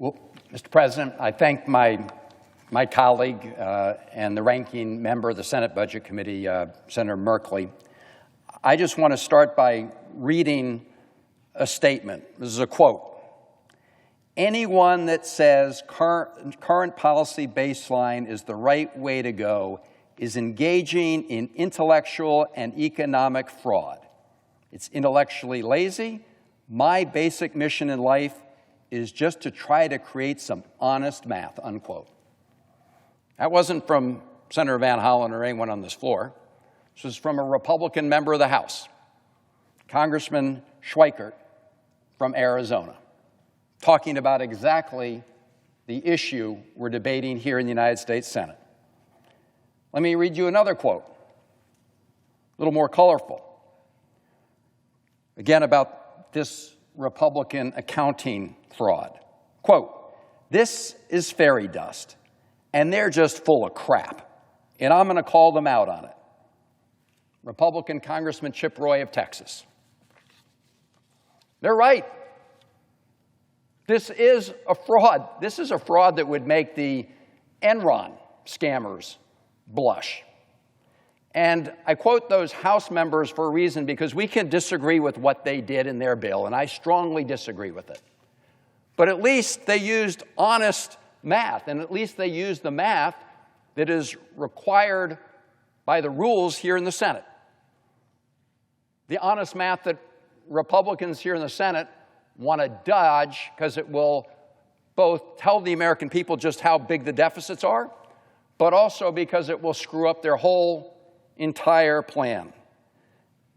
Well, Mr. President, I thank my colleague and the ranking member of the Senate Budget Committee, Senator Merkley. I just want to start by reading a statement. This is a quote. Anyone that says current policy baseline is the right way to go is engaging in intellectual and economic fraud. It's intellectually lazy. My basic mission in life is just to try to create some honest math, unquote. That wasn't from Senator Van Hollen or anyone on this floor. This was from a Republican member of the House, Congressman Schweikert from Arizona, talking about exactly the issue we're debating here in the United States Senate. Let me read you another quote, a little more colorful. Again, about this Republican accounting fraud. Quote, "This is fairy dust, and they're just full of crap, and I'm going to call them out on it." Republican Congressman Chip Roy of Texas. They're right. This is a fraud. This is a fraud that would make the Enron scammers blush. And I quote those House members for a reason, because we can disagree with what they did in their bill, and I strongly disagree with it. But at least they used honest math, and at least they used the math that is required by the rules here in the Senate. The honest math that Republicans here in the Senate want to dodge because it will both tell the American people just how big the deficits are, but also because it will screw up their whole entire plan.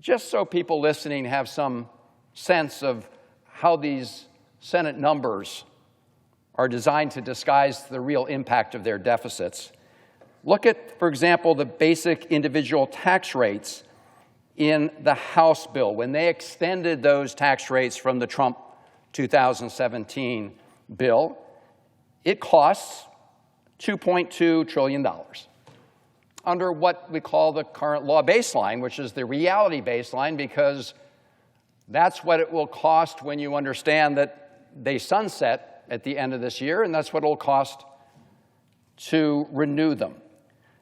Just so people listening have some sense of how these Senate numbers are designed to disguise the real impact of their deficits. Look at, for example, the basic individual tax rates in the House bill. When they extended those tax rates from the Trump 2017 bill, it costs $2.2 trillion. Under what we call the current law baseline, which is the reality baseline, because that's what it will cost when you understand that they sunset at the end of this year, and that's what it will cost to renew them.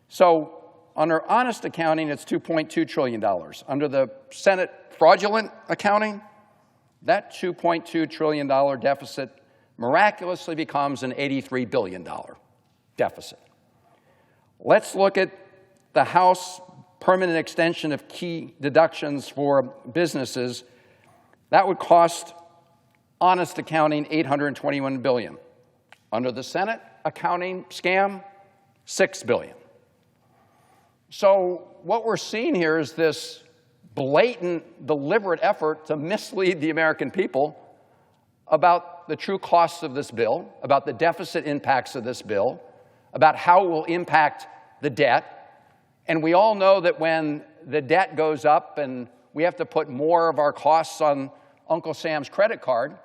So under honest accounting, it's $2.2 trillion. Under the Senate fraudulent accounting, that $2.2 trillion deficit miraculously becomes an $83 billion deficit. Let's look at the House permanent extension of key deductions for businesses. That would cost honest accounting $821 billion. Under the Senate accounting scam, $6 billion. So what we're seeing here is this blatant, deliberate effort to mislead the American people about the true costs of this bill, about the deficit impacts of this bill, about how it will impact the debt. And we all know that when the debt goes up and we have to put more of our costs on Uncle Sam's credit card,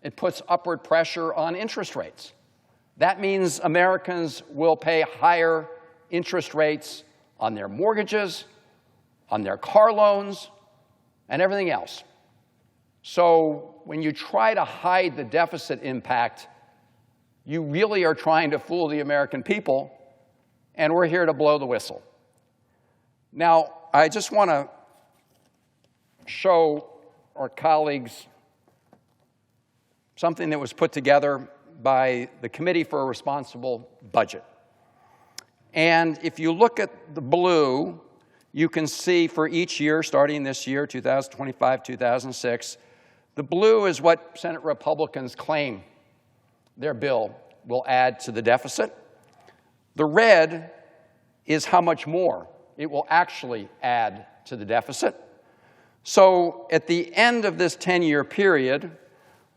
it puts upward pressure on interest rates. That means Americans will pay higher interest rates on their mortgages, on their car loans, and everything else. So when you try to hide the deficit impact, you really are trying to fool the American people, and we're here to blow the whistle. Now, I just want to show our colleagues something that was put together by the Committee for a Responsible Budget. And if you look at the blue, you can see for each year, starting this year, 2025, 2006, the blue is what Senate Republicans claim their bill will add to the deficit. The red is how much more it will actually add to the deficit. So at the end of this 10-year period,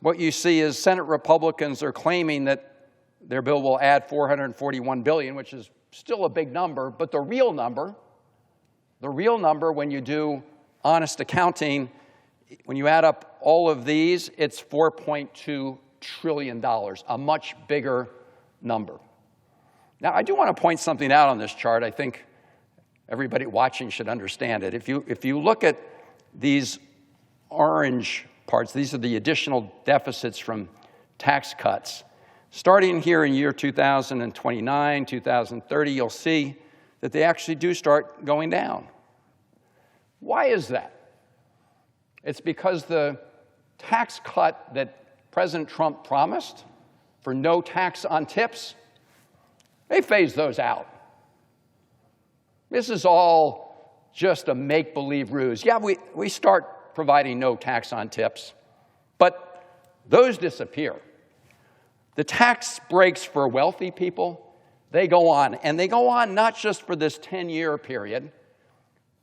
what you see is Senate Republicans are claiming that their bill will add $441 billion, which is still a big number, but the real number when you do honest accounting, when you add up all of these, it's $4.2 trillion, a much bigger number. Now, I do want to point something out on this chart. I think everybody watching should understand it. If you look at these orange parts, these are the additional deficits from tax cuts. Starting here in year 2029, 2030, you'll see that they actually do start going down. Why is that? It's because the tax cut that President Trump promised for no tax on tips, they phased those out. This is all just a make-believe ruse. Yeah, we start providing no tax on tips, but those disappear. The tax breaks for wealthy people, they go on. And they go on not just for this 10-year period,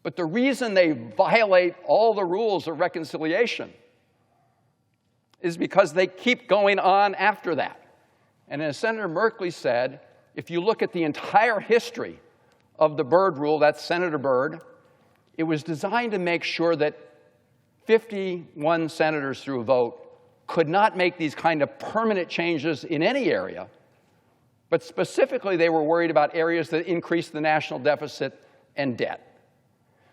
but the reason they violate all the rules of reconciliation is because they keep going on after that. And as Senator Merkley said, if you look at the entire history of the Byrd rule, that's Senator Byrd, it was designed to make sure that 51 senators through a vote could not make these kind of permanent changes in any area, but specifically they were worried about areas that increased the national deficit and debt.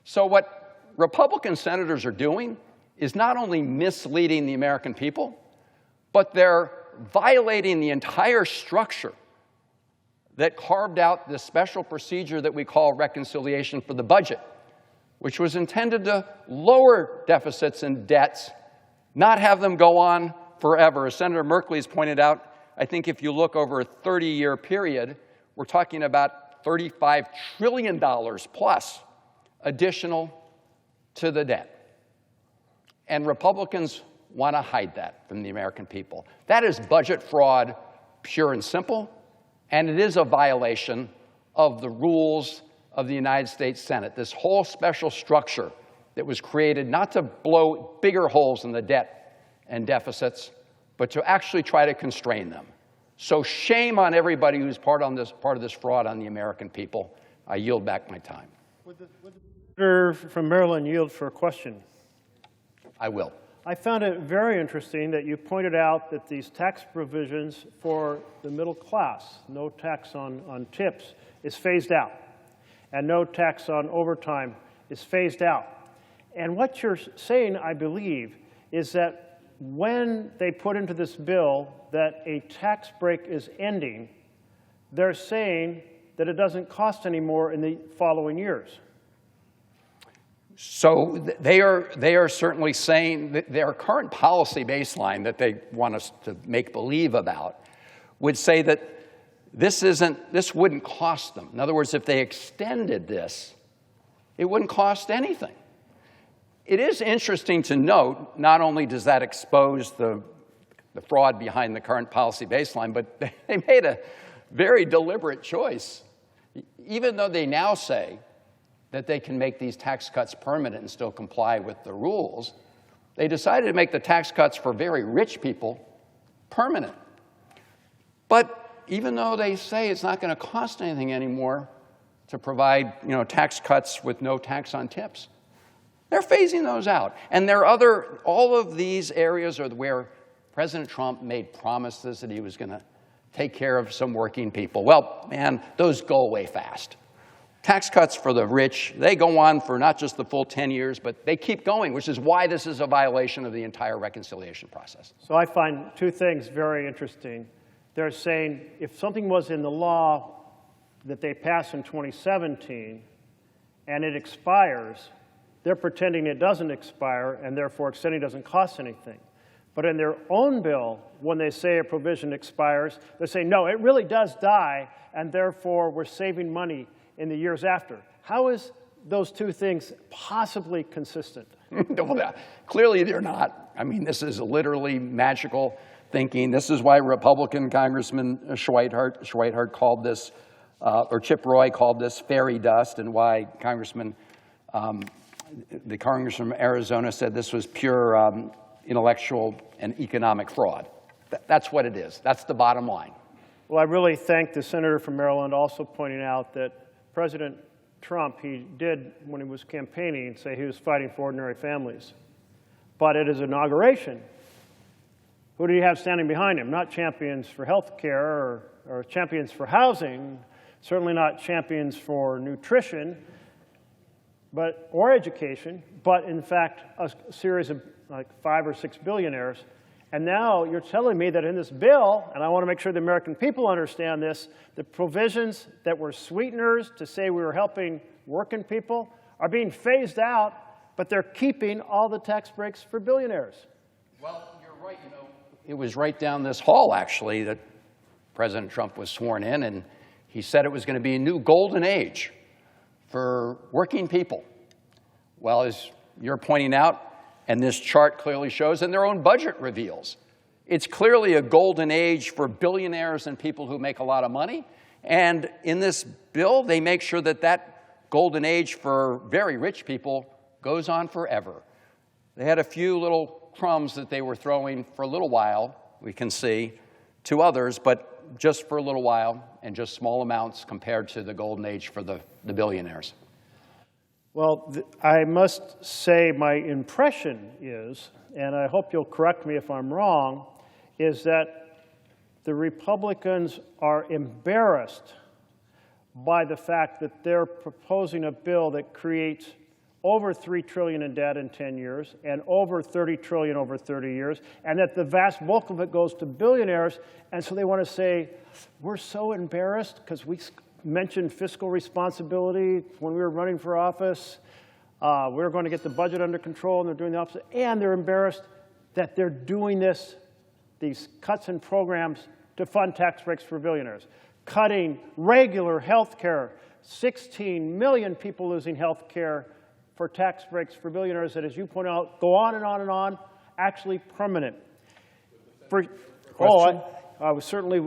So what Republican senators are doing is not only misleading the American people, but they're violating the entire structure that carved out this special procedure that we call reconciliation for the budget, which was intended to lower deficits and debts, not have them go on forever. As Senator Merkley has pointed out, I think if you look over a 30-year period, we're talking about $35 trillion plus additional to the debt. And Republicans want to hide that from the American people. That is budget fraud, pure and simple, and it is a violation of the rules of the United States Senate. This whole special structure that was created not to blow bigger holes in the debt and deficits, but to actually try to constrain them. So shame on everybody who's part of this fraud on the American people. I yield back my time. Would the senator from Maryland yield for a question? I will. I found it very interesting that you pointed out that these tax provisions for the middle class, no tax on tips, is phased out, and no tax on overtime is phased out. And what you're saying, I believe, is that when they put into this bill that a tax break is ending, they're saying that it doesn't cost any more in the following years. So they are certainly saying that their current policy baseline that they want us to make believe about would say that this wouldn't cost them. In other words, if they extended this, it wouldn't cost anything. It is interesting to note, not only does that expose the fraud behind the current policy baseline, but they made a very deliberate choice. Even though they now say that they can make these tax cuts permanent and still comply with the rules, they decided to make the tax cuts for very rich people permanent. But even though they say it's not going to cost anything anymore to provide, tax cuts with no tax on tips, they're phasing those out. And all of these areas are where President Trump made promises that he was going to take care of some working people. Well, man, those go away fast. Tax cuts for the rich, they go on for not just the full 10 years, but they keep going, which is why this is a violation of the entire reconciliation process. So I find two things very interesting. They're saying if something was in the law that they passed in 2017 and it expires, they're pretending it doesn't expire and therefore extending doesn't cost anything. But in their own bill, when they say a provision expires, they're saying, no, it really does die, and therefore we're saving money in the years after. How is those two things possibly consistent? Well, clearly they're not. I mean, this is literally magical thinking. This is why Republican Congressman Schweihart called this, or Chip Roy called this fairy dust, and why the Congressman from Arizona said this was pure intellectual and economic fraud. That's what it is. That's the bottom line. Well, I really thank the senator from Maryland also pointing out that President Trump, he did, when he was campaigning, say he was fighting for ordinary families. But at his inauguration, who did he have standing behind him? Not champions for health care or champions for housing, certainly not champions for nutrition or education, but in fact a series of like 5 or 6 billionaires. And now you're telling me that in this bill, and I want to make sure the American people understand this, the provisions that were sweeteners to say we were helping working people are being phased out, but they're keeping all the tax breaks for billionaires. Well, you're right. You know, it was right down this hall, actually, that President Trump was sworn in, and he said it was going to be a new golden age for working people. Well, as you're pointing out, and this chart clearly shows, and their own budget reveals, it's clearly a golden age for billionaires and people who make a lot of money. And in this bill, they make sure that that golden age for very rich people goes on forever. They had a few little crumbs that they were throwing for a little while, we can see, to others, but just for a little while and just small amounts compared to the golden age for the billionaires. Well, I must say my impression is, and I hope you'll correct me if I'm wrong, is that the Republicans are embarrassed by the fact that they're proposing a bill that creates over $3 trillion in debt in 10 years and over $30 trillion over 30 years, and that the vast bulk of it goes to billionaires. And so they want to say, we're so embarrassed because we mentioned fiscal responsibility when we were running for office. We were going to get the budget under control, and they're doing the opposite. And they're embarrassed that they're doing these cuts in programs to fund tax breaks for billionaires, cutting regular health care, 16 million people losing health care for tax breaks for billionaires that, as you point out, go on and on and on, actually permanent. I would certainly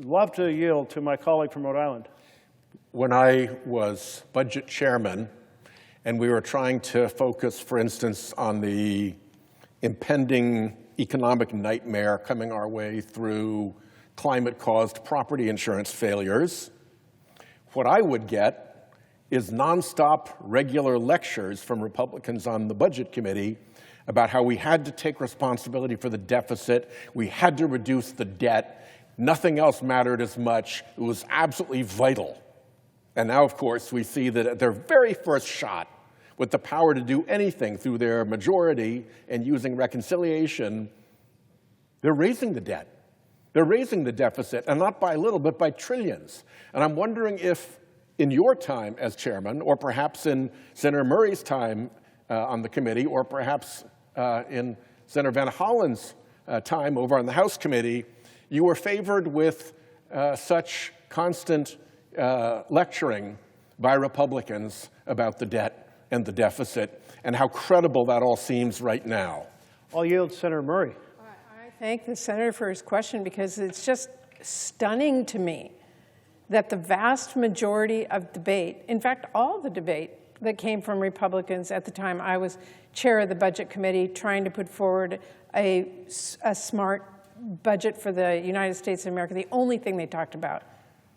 love to yield to my colleague from Rhode Island. When I was budget chairman and we were trying to focus, for instance, on the impending economic nightmare coming our way through climate-caused property insurance failures, what I would get is nonstop regular lectures from Republicans on the Budget Committee about how we had to take responsibility for the deficit, we had to reduce the debt, nothing else mattered as much, it was absolutely vital. And now, of course, we see that at their very first shot, with the power to do anything through their majority and using reconciliation, they're raising the debt. They're raising the deficit, and not by little, but by trillions. And I'm wondering if, in your time as chairman, or perhaps in Senator Murray's time on the committee, or perhaps in Senator Van Hollen's time over on the House committee, you were favored with such constant lecturing by Republicans about the debt and the deficit, and how credible that all seems right now. I'll yield to Senator Murray. I thank the senator for his question, because it's just stunning to me that the vast majority of debate, in fact, all the debate that came from Republicans at the time I was chair of the Budget Committee trying to put forward a smart budget for the United States of America, the only thing they talked about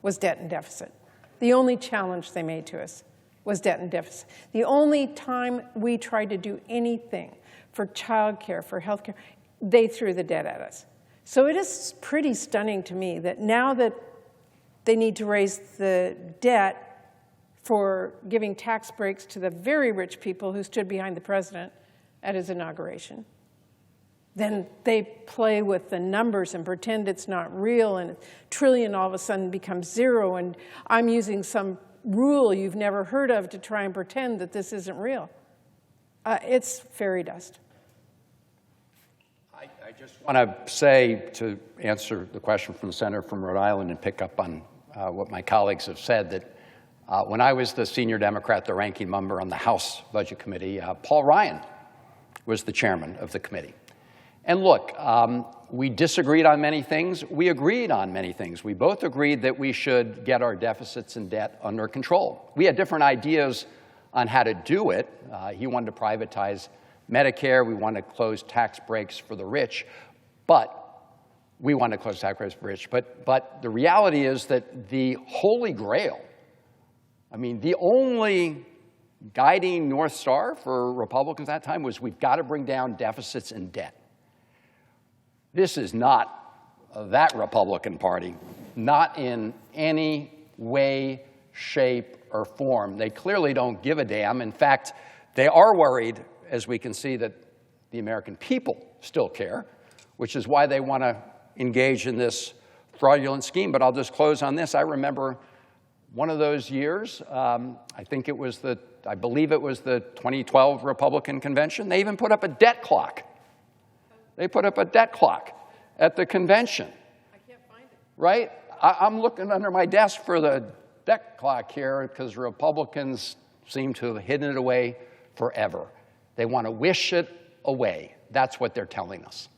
was debt and deficit. The only challenge they made to us was debt and deficit. The only time we tried to do anything for child care, for health care, they threw the debt at us. So it is pretty stunning to me that now that they need to raise the debt for giving tax breaks to the very rich people who stood behind the president at his inauguration, then they play with the numbers and pretend it's not real, and a trillion all of a sudden becomes zero, and I'm using some rule you've never heard of to try and pretend that this isn't real. It's fairy dust. I just want to say, to answer the question from the senator from Rhode Island and pick up on what my colleagues have said, that when I was the senior Democrat, the ranking member on the House Budget Committee, Paul Ryan was the chairman of the committee. And look, we disagreed on many things. We agreed on many things. We both agreed that we should get our deficits and debt under control. We had different ideas on how to do it. He wanted to privatize Medicare. We wanted to close tax breaks for the rich. But we wanted to close tax breaks for the rich. But the reality is that the holy grail, I mean, the only guiding North Star for Republicans at that time was we've got to bring down deficits and debt. This is not that Republican Party, not in any way, shape, or form. They clearly don't give a damn. In fact, they are worried, as we can see, that the American people still care, which is why they want to engage in this fraudulent scheme. But I'll just close on this. I remember one of those years, I believe it was the 2012 Republican convention. They even put up a debt clock. They put up a debt clock at the convention. I can't find it. Right? I'm looking under my desk for the debt clock here because Republicans seem to have hidden it away forever. They want to wish it away. That's what they're telling us.